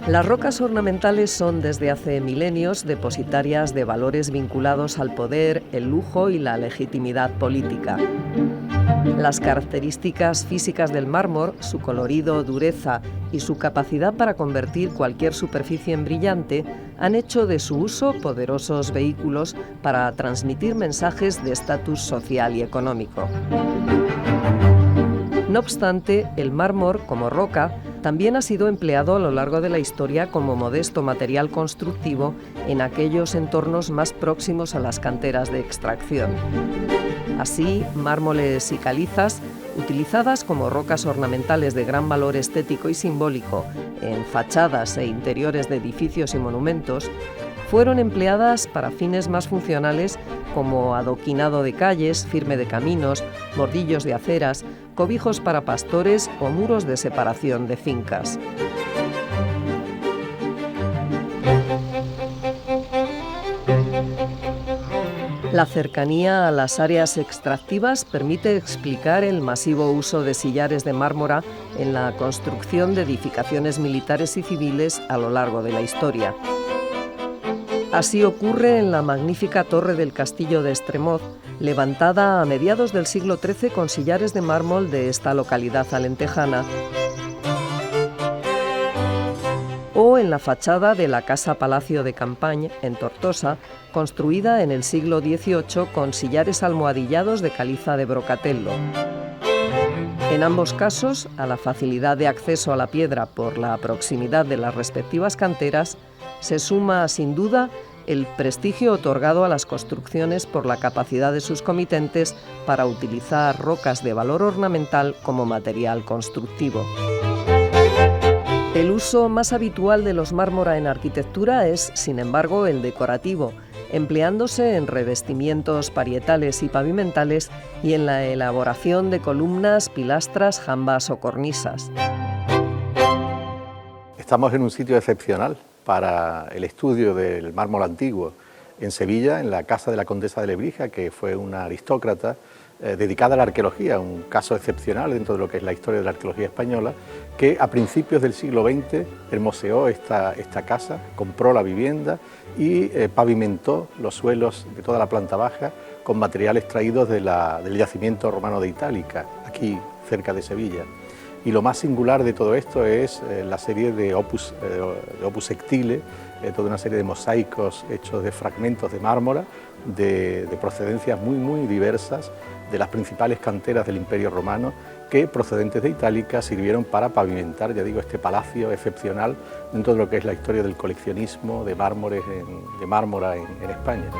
Las rocas ornamentales son desde hace milenios depositarias de valores vinculados al poder, el lujo y la legitimidad política. Las características físicas del mármol, su colorido, dureza y su capacidad para convertir cualquier superficie en brillante han hecho de su uso poderosos vehículos para transmitir mensajes de estatus social y económico. No obstante, el mármol, como roca, también ha sido empleado a lo largo de la historia como modesto material constructivo en aquellos entornos más próximos a las canteras de extracción. Así, mármoles y calizas, utilizadas como rocas ornamentales de gran valor estético y simbólico en fachadas e interiores de edificios y monumentos, fueron empleadas para fines más funcionales como adoquinado de calles, firme de caminos, bordillos de aceras, cobijos para pastores o muros de separación de fincas. La cercanía a las áreas extractivas permite explicar el masivo uso de sillares de mármora en la construcción de edificaciones militares y civiles a lo largo de la historia. Así ocurre en la magnífica torre del castillo de Estremoz, levantada a mediados del siglo XIII con sillares de mármol de esta localidad alentejana, o en la fachada de la Casa Palacio de Campagne, en Tortosa, construida en el siglo XVIII con sillares almohadillados de caliza de Brocatello. En ambos casos, a la facilidad de acceso a la piedra por la proximidad de las respectivas canteras, se suma, sin duda, el prestigio otorgado a las construcciones por la capacidad de sus comitentes para utilizar rocas de valor ornamental como material constructivo. El uso más habitual de los mármora en arquitectura es, sin embargo, el decorativo, empleándose en revestimientos parietales y pavimentales y en la elaboración de columnas, pilastras, jambas o cornisas. Estamos en un sitio excepcional para el estudio del mármol antiguo en Sevilla, en la casa de la condesa de Lebrija, que fue una aristócrata dedicada a la arqueología, un caso excepcional dentro de lo que es la historia de la arqueología española, que a principios del siglo XX hermoseó esta casa, compró la vivienda y pavimentó los suelos de toda la planta baja con materiales traídos del yacimiento romano de Itálica, aquí cerca de Sevilla. Y lo más singular de todo esto es la serie de opus sectile, toda una serie de mosaicos hechos de fragmentos de mármora de procedencias muy diversas de las principales canteras del Imperio Romano, que procedentes de Itálica sirvieron para pavimentar, ya digo, este palacio excepcional dentro de lo que es la historia del coleccionismo de mármora en España.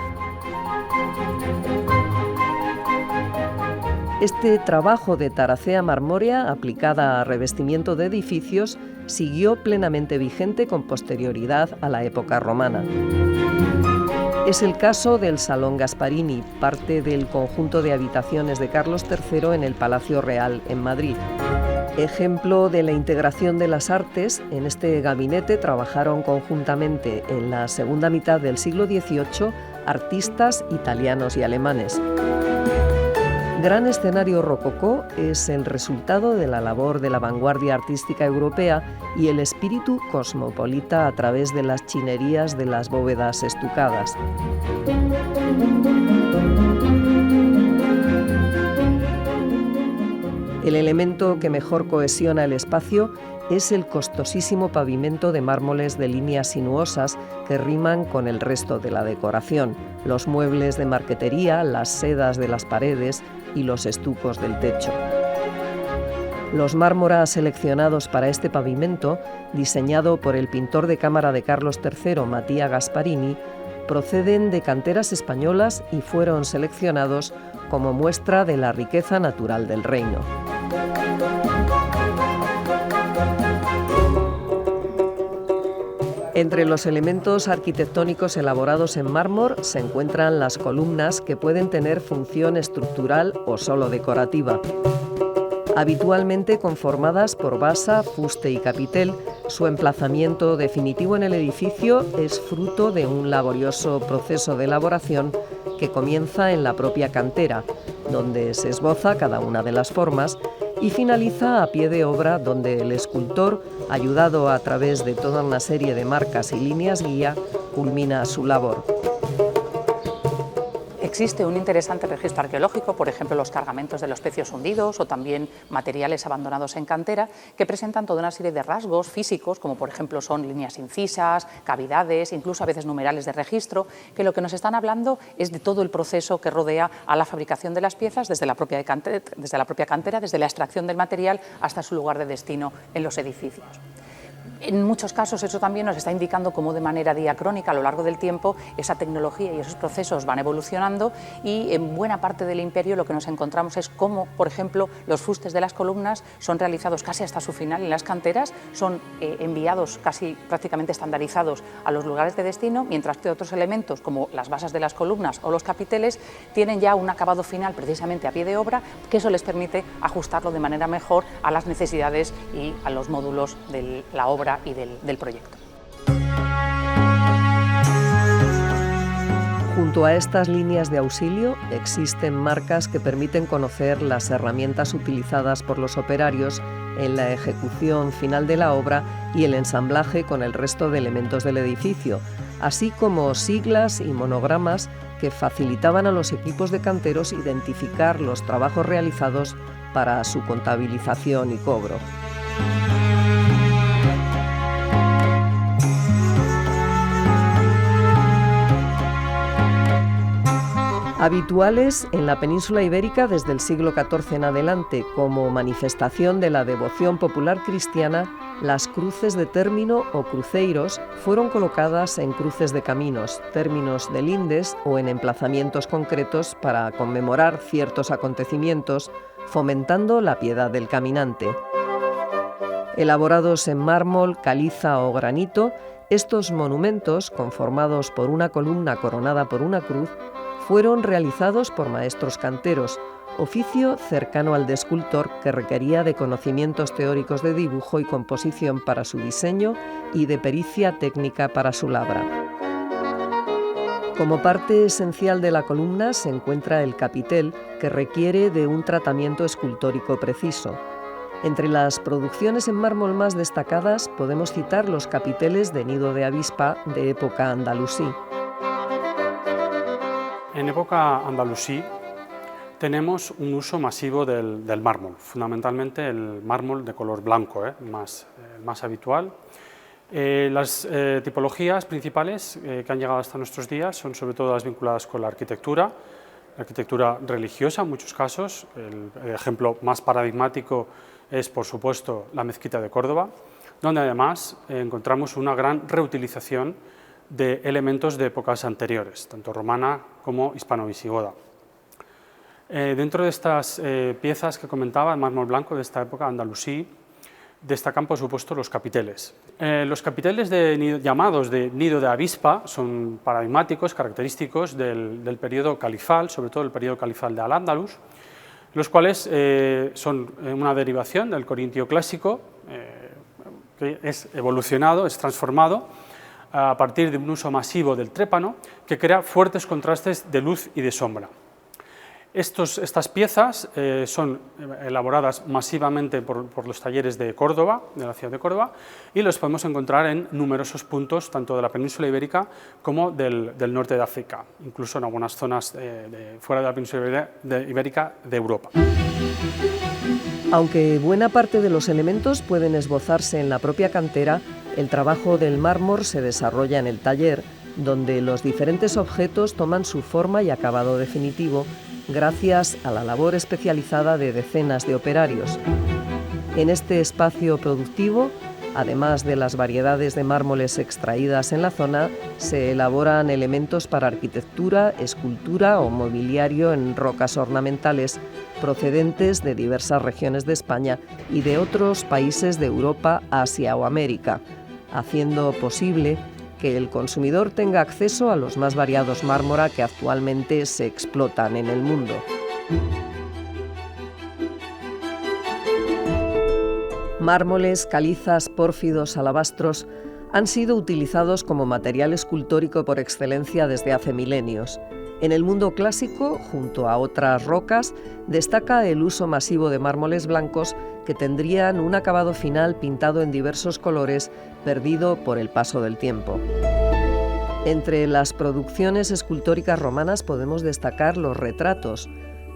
Este trabajo de taracea marmórea aplicada a revestimiento de edificios siguió plenamente vigente con posterioridad a la época romana. Es el caso del Salón Gasparini, parte del conjunto de habitaciones de Carlos III en el Palacio Real en Madrid. Ejemplo de la integración de las artes, en este gabinete trabajaron conjuntamente en la segunda mitad del siglo XVIII artistas italianos y alemanes. Gran escenario rococó es el resultado de la labor de la vanguardia artística europea y el espíritu cosmopolita a través de las chinerías de las bóvedas estucadas. El elemento que mejor cohesiona el espacio es el costosísimo pavimento de mármoles de líneas sinuosas que riman con el resto de la decoración, los muebles de marquetería, las sedas de las paredes y los estucos del techo. Los mármoras seleccionados para este pavimento, diseñado por el pintor de cámara de Carlos III, Mattia Gasparini, proceden de canteras españolas y fueron seleccionados como muestra de la riqueza natural del reino. Entre los elementos arquitectónicos elaborados en mármol se encuentran las columnas, que pueden tener función estructural o solo decorativa. Habitualmente conformadas por basa, fuste y capitel, su emplazamiento definitivo en el edificio es fruto de un laborioso proceso de elaboración que comienza en la propia cantera, donde se esboza cada una de las formas y finaliza a pie de obra, donde el escultor, ayudado a través de toda una serie de marcas y líneas guía, culmina su labor. Existe un interesante registro arqueológico, por ejemplo los cargamentos de los pecios hundidos o también materiales abandonados en cantera, que presentan toda una serie de rasgos físicos, como por ejemplo son líneas incisas, cavidades, incluso a veces numerales de registro, que lo que nos están hablando es de todo el proceso que rodea a la fabricación de las piezas desde la propia cantera, desde la extracción del material hasta su lugar de destino en los edificios. En muchos casos eso también nos está indicando cómo de manera diacrónica a lo largo del tiempo esa tecnología y esos procesos van evolucionando, y en buena parte del imperio lo que nos encontramos es cómo, por ejemplo, los fustes de las columnas son realizados casi hasta su final en las canteras, son enviados casi prácticamente estandarizados a los lugares de destino, mientras que otros elementos como las bases de las columnas o los capiteles tienen ya un acabado final precisamente a pie de obra, que eso les permite ajustarlo de manera mejor a las necesidades y a los módulos de la obra y del proyecto. Junto a estas líneas de auxilio existen marcas que permiten conocer las herramientas utilizadas por los operarios en la ejecución final de la obra y el ensamblaje con el resto de elementos del edificio, así como siglas y monogramas que facilitaban a los equipos de canteros identificar los trabajos realizados para su contabilización y cobro. Habituales en la península ibérica desde el siglo XIV en adelante, como manifestación de la devoción popular cristiana, las cruces de término o cruceiros fueron colocadas en cruces de caminos, términos de lindes o en emplazamientos concretos para conmemorar ciertos acontecimientos, fomentando la piedad del caminante. Elaborados en mármol, caliza o granito, estos monumentos, conformados por una columna coronada por una cruz, fueron realizados por maestros canteros, oficio cercano al de escultor que requería de conocimientos teóricos de dibujo y composición para su diseño y de pericia técnica para su labra. Como parte esencial de la columna se encuentra el capitel, que requiere de un tratamiento escultórico preciso. Entre las producciones en mármol más destacadas podemos citar los capiteles de nido de avispa de época andalusí. En época andalusí tenemos un uso masivo del mármol, fundamentalmente el mármol de color blanco, más habitual. Las tipologías principales que han llegado hasta nuestros días son sobre todo las vinculadas con la arquitectura religiosa en muchos casos. El ejemplo más paradigmático es, por supuesto, la mezquita de Córdoba, donde además encontramos una gran reutilización de elementos de épocas anteriores, tanto romana como hispano-visigoda. Dentro de estas piezas que comentaba, el mármol blanco de esta época andalusí, destacan por supuesto los capiteles. Los capiteles llamados de nido de avispa son paradigmáticos, característicos del periodo califal, sobre todo el periodo califal de Al-Ándalus, los cuales son una derivación del corintio clásico, que es evolucionado, es transformado a partir de un uso masivo del trépano, que crea fuertes contrastes de luz y de sombra. Estas piezas son elaboradas masivamente por los talleres de Córdoba, de la ciudad de Córdoba, y los podemos encontrar en numerosos puntos, tanto de la península ibérica como del norte de África, incluso en algunas zonas fuera de la península ibérica de Europa. Aunque buena parte de los elementos pueden esbozarse en la propia cantera, el trabajo del mármol se desarrolla en el taller, donde los diferentes objetos toman su forma y acabado definitivo gracias a la labor especializada de decenas de operarios. En este espacio productivo, además de las variedades de mármoles extraídas en la zona, se elaboran elementos para arquitectura, escultura o mobiliario en rocas ornamentales procedentes de diversas regiones de España y de otros países de Europa, Asia o América, haciendo posible que el consumidor tenga acceso a los más variados mármol que actualmente se explotan en el mundo. Mármoles, calizas, pórfidos, alabastros han sido utilizados como material escultórico por excelencia desde hace milenios. En el mundo clásico, junto a otras rocas, destaca el uso masivo de mármoles blancos que tendrían un acabado final pintado en diversos colores, perdido por el paso del tiempo. Entre las producciones escultóricas romanas podemos destacar los retratos,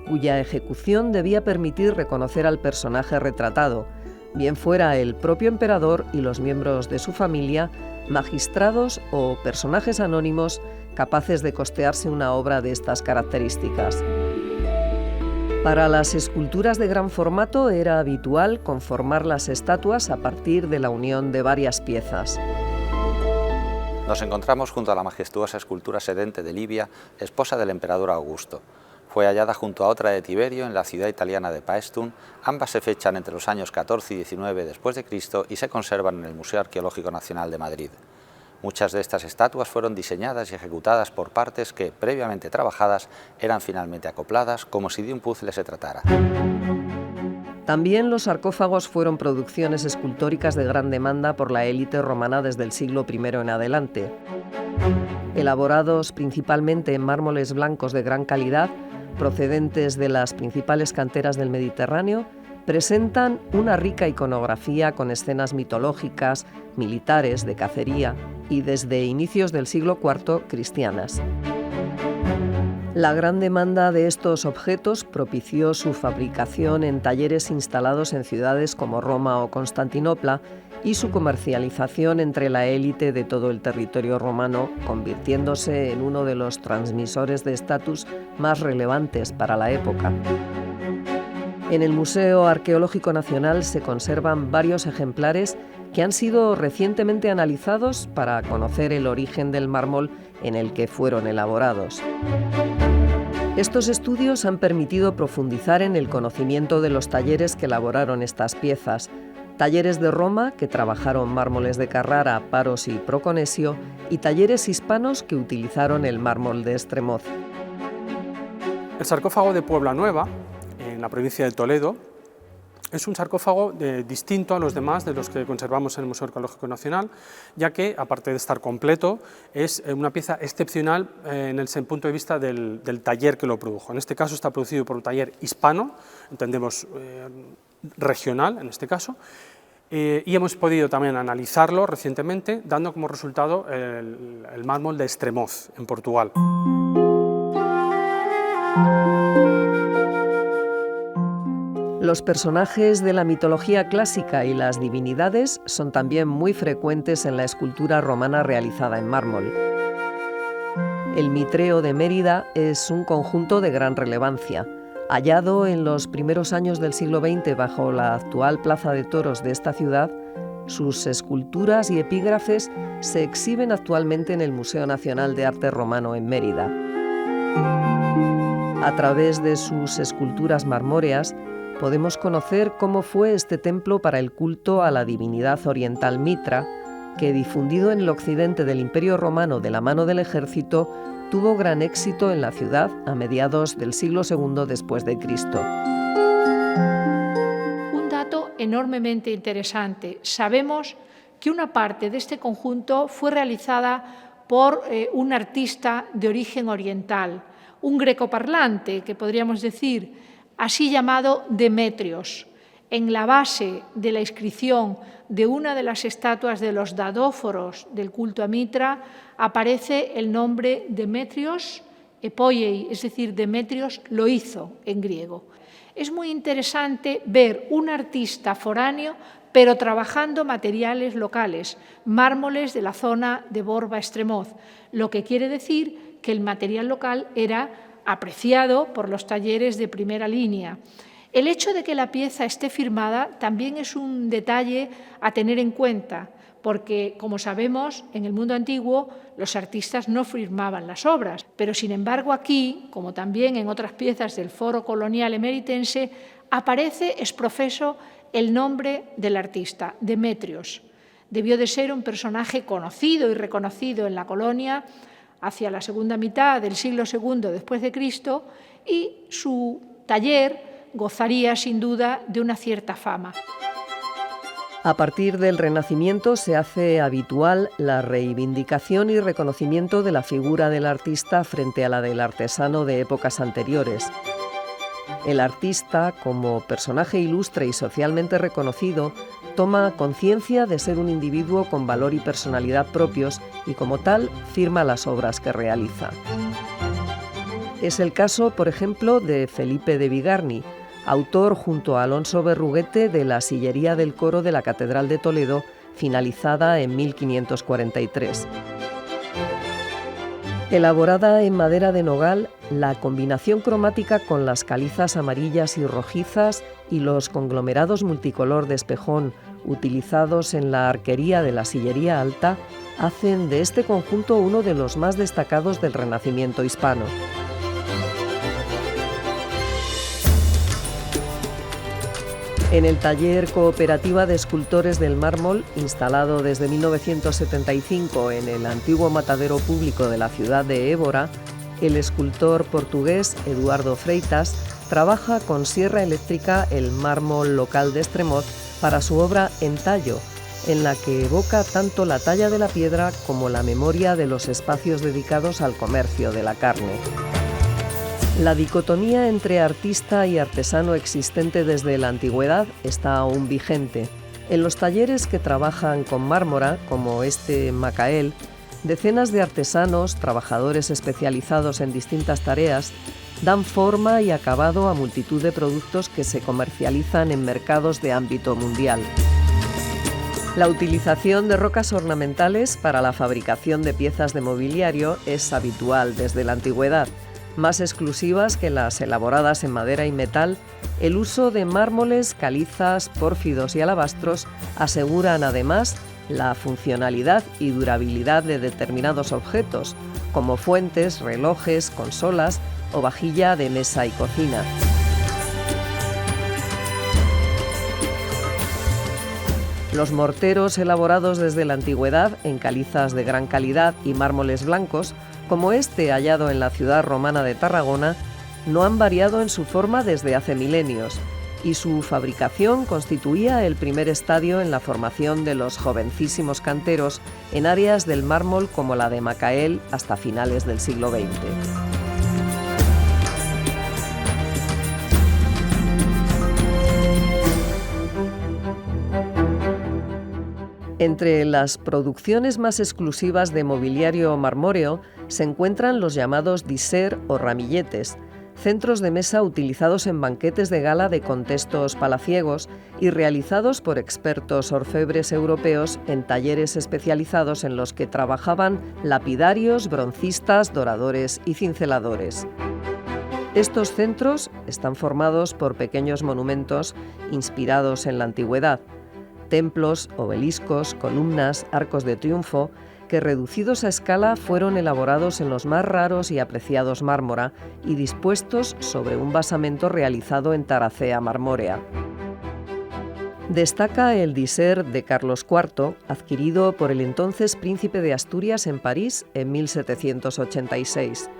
cuya ejecución debía permitir reconocer al personaje retratado, bien fuera el propio emperador y los miembros de su familia, magistrados o personajes anónimos capaces de costearse una obra de estas características. Para las esculturas de gran formato era habitual conformar las estatuas a partir de la unión de varias piezas. Nos encontramos junto a la majestuosa escultura sedente de Livia, esposa del emperador Augusto. Fue hallada junto a otra de Tiberio en la ciudad italiana de Paestum. Ambas se fechan entre los años 14 y 19 después de Cristo y se conservan en el Museo Arqueológico Nacional de Madrid. Muchas de estas estatuas fueron diseñadas y ejecutadas por partes que, previamente trabajadas, eran finalmente acopladas, como si de un puzzle se tratara. También los sarcófagos fueron producciones escultóricas de gran demanda por la élite romana desde el siglo I en adelante. Elaborados principalmente en mármoles blancos de gran calidad, procedentes de las principales canteras del Mediterráneo, presentan una rica iconografía con escenas mitológicas, militares, de cacería y desde inicios del siglo IV cristianas. La gran demanda de estos objetos propició su fabricación en talleres instalados en ciudades como Roma o Constantinopla y su comercialización entre la élite de todo el territorio romano, convirtiéndose en uno de los transmisores de estatus más relevantes para la época. En el Museo Arqueológico Nacional se conservan varios ejemplares que han sido recientemente analizados para conocer el origen del mármol en el que fueron elaborados. Estos estudios han permitido profundizar en el conocimiento de los talleres que elaboraron estas piezas, talleres de Roma que trabajaron mármoles de Carrara, Paros y Proconesio, y talleres hispanos que utilizaron el mármol de Estremoz. El sarcófago de Puebla Nueva, en la provincia de Toledo, es un sarcófago distinto a los demás de los que conservamos en el Museo Arqueológico Nacional, ya que, aparte de estar completo, es una pieza excepcional en el punto de vista del taller que lo produjo. En este caso está producido por un taller hispano, entendemos regional en este caso, y hemos podido también analizarlo recientemente, dando como resultado el mármol de Estremoz, en Portugal. Los personajes de la mitología clásica y las divinidades son también muy frecuentes en la escultura romana realizada en mármol. El Mitreo de Mérida es un conjunto de gran relevancia. Hallado en los primeros años del siglo XX bajo la actual plaza de toros de esta ciudad, sus esculturas y epígrafes se exhiben actualmente en el Museo Nacional de Arte Romano en Mérida. A través de sus esculturas marmóreas, podemos conocer cómo fue este templo para el culto a la divinidad oriental Mitra, que, difundido en el occidente del Imperio Romano de la mano del ejército, tuvo gran éxito en la ciudad a mediados del siglo II después de Cristo. Un dato enormemente interesante. Sabemos que una parte de este conjunto fue realizada por un artista de origen oriental, un grecoparlante, que podríamos decir, así llamado Demetrios. En la base de la inscripción de una de las estatuas de los dadóforos del culto a Mitra aparece el nombre Demetrios Epoiei, es decir, Demetrios lo hizo en griego. Es muy interesante ver un artista foráneo, pero trabajando materiales locales, mármoles de la zona de Borba-Estremoz, lo que quiere decir que el material local era apreciado por los talleres de primera línea. El hecho de que la pieza esté firmada también es un detalle a tener en cuenta, porque, como sabemos, en el mundo antiguo los artistas no firmaban las obras, pero sin embargo aquí, como también en otras piezas del Foro Colonial emeritense, aparece exprofeso el nombre del artista, Demetrios. Debió de ser un personaje conocido y reconocido en la colonia hacia la segunda mitad del siglo II después de Cristo, y su taller gozaría sin duda de una cierta fama. A partir del Renacimiento se hace habitual la reivindicación y reconocimiento de la figura del artista frente a la del artesano de épocas anteriores. El artista, como personaje ilustre y socialmente reconocido, toma conciencia de ser un individuo con valor y personalidad propios y, como tal, firma las obras que realiza. Es el caso, por ejemplo, de Felipe de Bigarny, autor junto a Alonso Berruguete de la sillería del coro de la Catedral de Toledo, finalizada en 1543. Elaborada en madera de nogal, la combinación cromática con las calizas amarillas y rojizas y los conglomerados multicolor de espejón utilizados en la arquería de la sillería alta hacen de este conjunto uno de los más destacados del Renacimiento hispano. En el taller Cooperativa de Escultores del Mármol, instalado desde 1975 en el antiguo matadero público de la ciudad de Évora, el escultor portugués Eduardo Freitas trabaja con sierra eléctrica el mármol local de Estremoz para su obra Entallo, en la que evoca tanto la talla de la piedra como la memoria de los espacios dedicados al comercio de la carne. La dicotomía entre artista y artesano existente desde la antigüedad está aún vigente. En los talleres que trabajan con mármora, como este en Macael, decenas de artesanos, trabajadores especializados en distintas tareas, dan forma y acabado a multitud de productos que se comercializan en mercados de ámbito mundial. La utilización de rocas ornamentales para la fabricación de piezas de mobiliario es habitual desde la antigüedad. Más exclusivas que las elaboradas en madera y metal, el uso de mármoles, calizas, pórfidos y alabastros aseguran además la funcionalidad y durabilidad de determinados objetos, como fuentes, relojes, consolas o vajilla de mesa y cocina. Los morteros elaborados desde la antigüedad en calizas de gran calidad y mármoles blancos, como este hallado en la ciudad romana de Tarragona, no han variado en su forma desde hace milenios, y su fabricación constituía el primer estadio en la formación de los jovencísimos canteros en áreas del mármol como la de Macael hasta finales del siglo XX. Entre las producciones más exclusivas de mobiliario marmóreo se encuentran los llamados disser o ramilletes, centros de mesa utilizados en banquetes de gala de contextos palaciegos y realizados por expertos orfebres europeos en talleres especializados en los que trabajaban lapidarios, broncistas, doradores y cinceladores. Estos centros están formados por pequeños monumentos inspirados en la antigüedad, templos, obeliscos, columnas, arcos de triunfo, que reducidos a escala fueron elaborados en los más raros y apreciados mármora y dispuestos sobre un basamento realizado en taracea marmórea. Destaca el disser de Carlos IV, adquirido por el entonces príncipe de Asturias en París en 1786.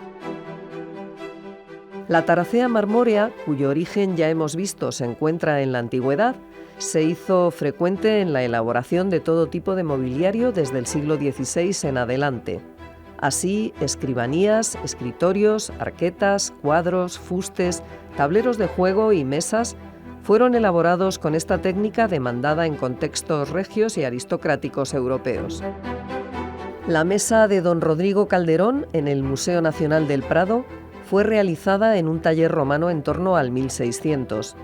La taracea marmórea, cuyo origen ya hemos visto se encuentra en la antigüedad, se hizo frecuente en la elaboración de todo tipo de mobiliario desde el siglo XVI en adelante. Así, escribanías, escritorios, arquetas, cuadros, fustes, tableros de juego y mesas fueron elaborados con esta técnica demandada en contextos regios y aristocráticos europeos. La mesa de don Rodrigo Calderón en el Museo Nacional del Prado fue realizada en un taller romano en torno al 1600.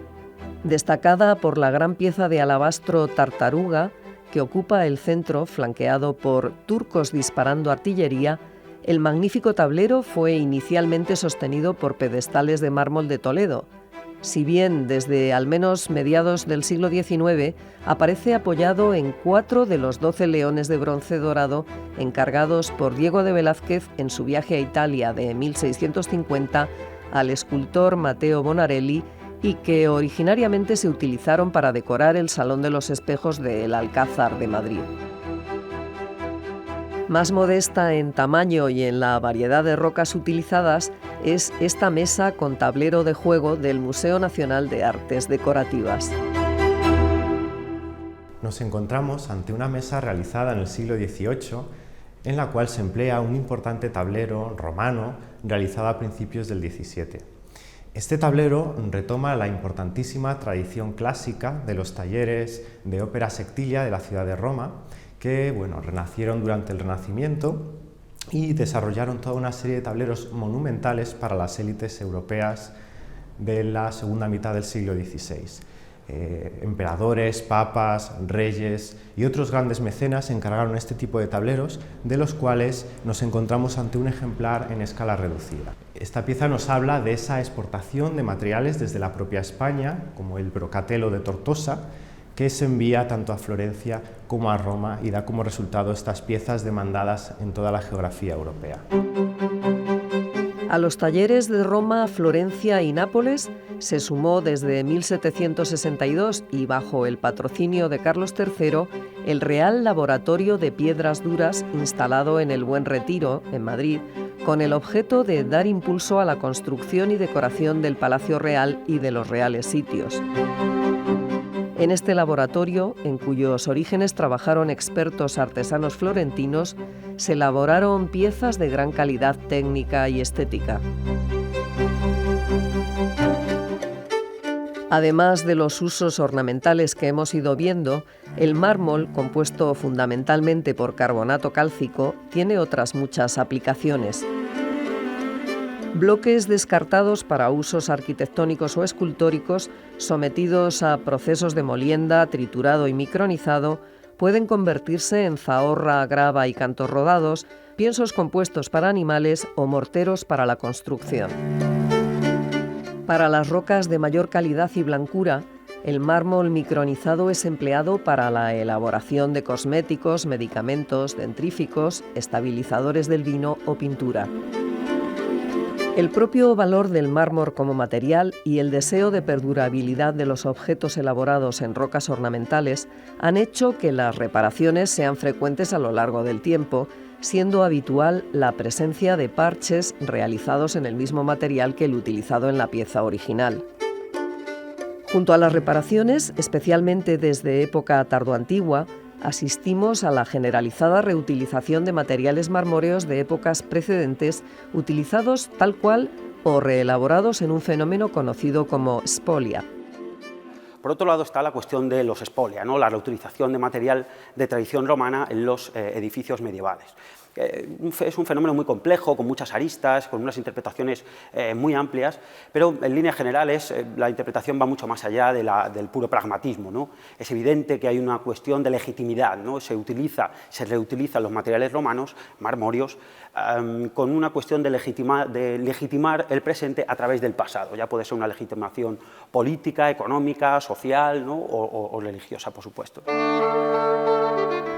Destacada por la gran pieza de alabastro Tartaruga, que ocupa el centro, flanqueado por turcos disparando artillería, el magnífico tablero fue inicialmente sostenido por pedestales de mármol de Toledo. Si bien desde al menos mediados del siglo XIX aparece apoyado en 4 de los 12 leones de bronce dorado encargados por Diego de Velázquez en su viaje a Italia de 1650 al escultor Matteo Bonarelli, y que originariamente se utilizaron para decorar el Salón de los Espejos del Alcázar de Madrid. Más modesta en tamaño y en la variedad de rocas utilizadas es esta mesa con tablero de juego del Museo Nacional de Artes Decorativas. nos encontramos ante una mesa realizada en el siglo XVIII en la cual se emplea un importante tablero romano realizado a principios del XVII. Este tablero retoma la importantísima tradición clásica de los talleres de ópera sectilla de la ciudad de Roma, que renacieron durante el Renacimiento y desarrollaron toda una serie de tableros monumentales para las élites europeas de la segunda mitad del siglo XVI. Emperadores, papas, reyes y otros grandes mecenas encargaron este tipo de tableros, de los cuales nos encontramos ante un ejemplar en escala reducida. Esta pieza nos habla de esa exportación de materiales desde la propia España, como el brocatello de Tortosa, que se envía tanto a Florencia como a Roma y da como resultado estas piezas demandadas en toda la geografía europea. A los talleres de Roma, Florencia y Nápoles se sumó desde 1762 y bajo el patrocinio de Carlos III el Real Laboratorio de Piedras Duras instalado en el Buen Retiro, en Madrid, con el objeto de dar impulso a la construcción y decoración del Palacio Real y de los reales sitios. En este laboratorio, en cuyos orígenes trabajaron expertos artesanos florentinos, se elaboraron piezas de gran calidad técnica y estética. Además de los usos ornamentales que hemos ido viendo, el mármol, compuesto fundamentalmente por carbonato cálcico, tiene otras muchas aplicaciones. Bloques descartados para usos arquitectónicos o escultóricos, sometidos a procesos de molienda, triturado y micronizado, pueden convertirse en zahorra, grava y cantos rodados, piensos compuestos para animales o morteros para la construcción. Para las rocas de mayor calidad y blancura, el mármol micronizado es empleado para la elaboración de cosméticos, medicamentos, dentríficos, estabilizadores del vino o pintura. El propio valor del mármol como material y el deseo de perdurabilidad de los objetos elaborados en rocas ornamentales han hecho que las reparaciones sean frecuentes a lo largo del tiempo, siendo habitual la presencia de parches realizados en el mismo material que el utilizado en la pieza original. Junto a las reparaciones, especialmente desde época tardoantigua, asistimos a la generalizada reutilización de materiales marmóreos de épocas precedentes, utilizados tal cual o reelaborados en un fenómeno conocido como spolia. Por otro lado está la cuestión de los spolia, ¿no? La reutilización de material de tradición romana en los edificios medievales. Es un fenómeno muy complejo, con muchas aristas, con unas interpretaciones muy amplias, pero en líneas generales la interpretación va mucho más allá del puro pragmatismo, ¿no? Es evidente que hay una cuestión de legitimidad, ¿no? Se reutilizan los materiales romanos, marmóreos, con una cuestión de legitimar el presente a través del pasado. Ya puede ser una legitimación política, económica, social, ¿no? o religiosa, por supuesto.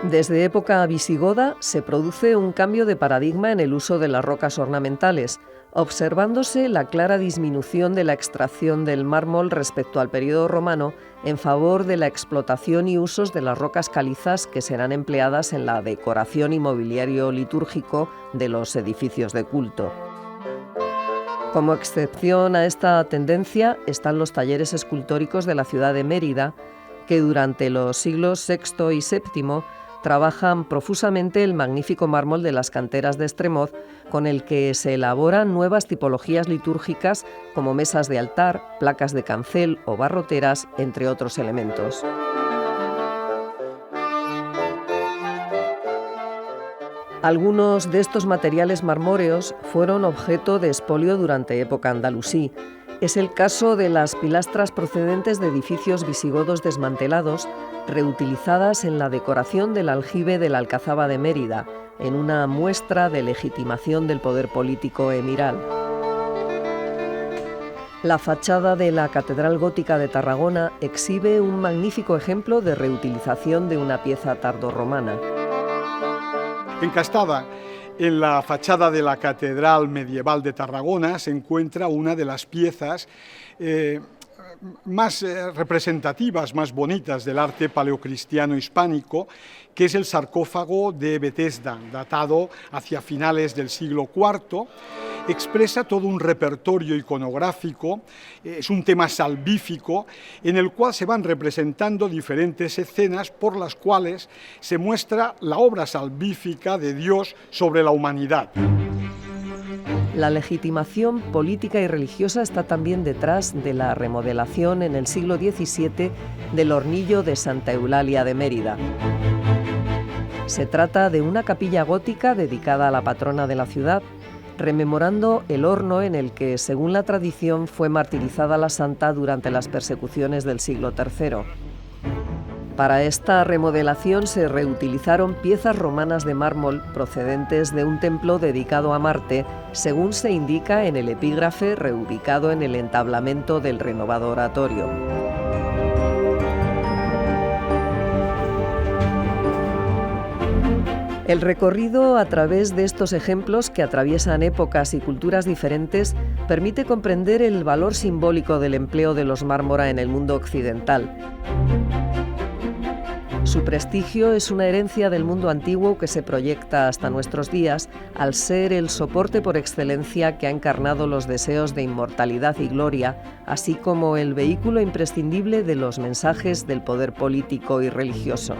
Desde época visigoda se produce un cambio de paradigma en el uso de las rocas ornamentales, observándose la clara disminución de la extracción del mármol respecto al periodo romano en favor de la explotación y usos de las rocas calizas que serán empleadas en la decoración y mobiliario litúrgico de los edificios de culto. Como excepción a esta tendencia están los talleres escultóricos de la ciudad de Mérida, que durante los siglos VI y VII trabajan profusamente el magnífico mármol de las canteras de Estremoz, con el que se elaboran nuevas tipologías litúrgicas como mesas de altar, placas de cancel o barroteras, entre otros elementos. Algunos de estos materiales marmóreos fueron objeto de expolio durante época andalusí. Es el caso de las pilastras procedentes de edificios visigodos desmantelados, reutilizadas en la decoración del aljibe de la Alcazaba de Mérida, en una muestra de legitimación del poder político emiral. La fachada de la Catedral Gótica de Tarragona exhibe un magnífico ejemplo de reutilización de una pieza tardorromana. Encastada en la fachada de la Catedral Medieval de Tarragona se encuentra una de las piezas más representativas, más bonitas del arte paleocristiano hispánico, que es el sarcófago de Bethesda, datado hacia finales del siglo IV. Expresa todo un repertorio iconográfico, es un tema salvífico, en el cual se van representando diferentes escenas por las cuales se muestra la obra salvífica de Dios sobre la humanidad. La legitimación política y religiosa está también detrás de la remodelación en el siglo XVII del hornillo de Santa Eulalia de Mérida. Se trata de una capilla gótica dedicada a la patrona de la ciudad, rememorando el horno en el que, según la tradición, fue martirizada la santa durante las persecuciones del siglo III. Para esta remodelación se reutilizaron piezas romanas de mármol procedentes de un templo dedicado a Marte, según se indica en el epígrafe reubicado en el entablamento del renovado oratorio. El recorrido a través de estos ejemplos que atraviesan épocas y culturas diferentes permite comprender el valor simbólico del empleo de los mármora en el mundo occidental. Su prestigio es una herencia del mundo antiguo que se proyecta hasta nuestros días al ser el soporte por excelencia que ha encarnado los deseos de inmortalidad y gloria, así como el vehículo imprescindible de los mensajes del poder político y religioso.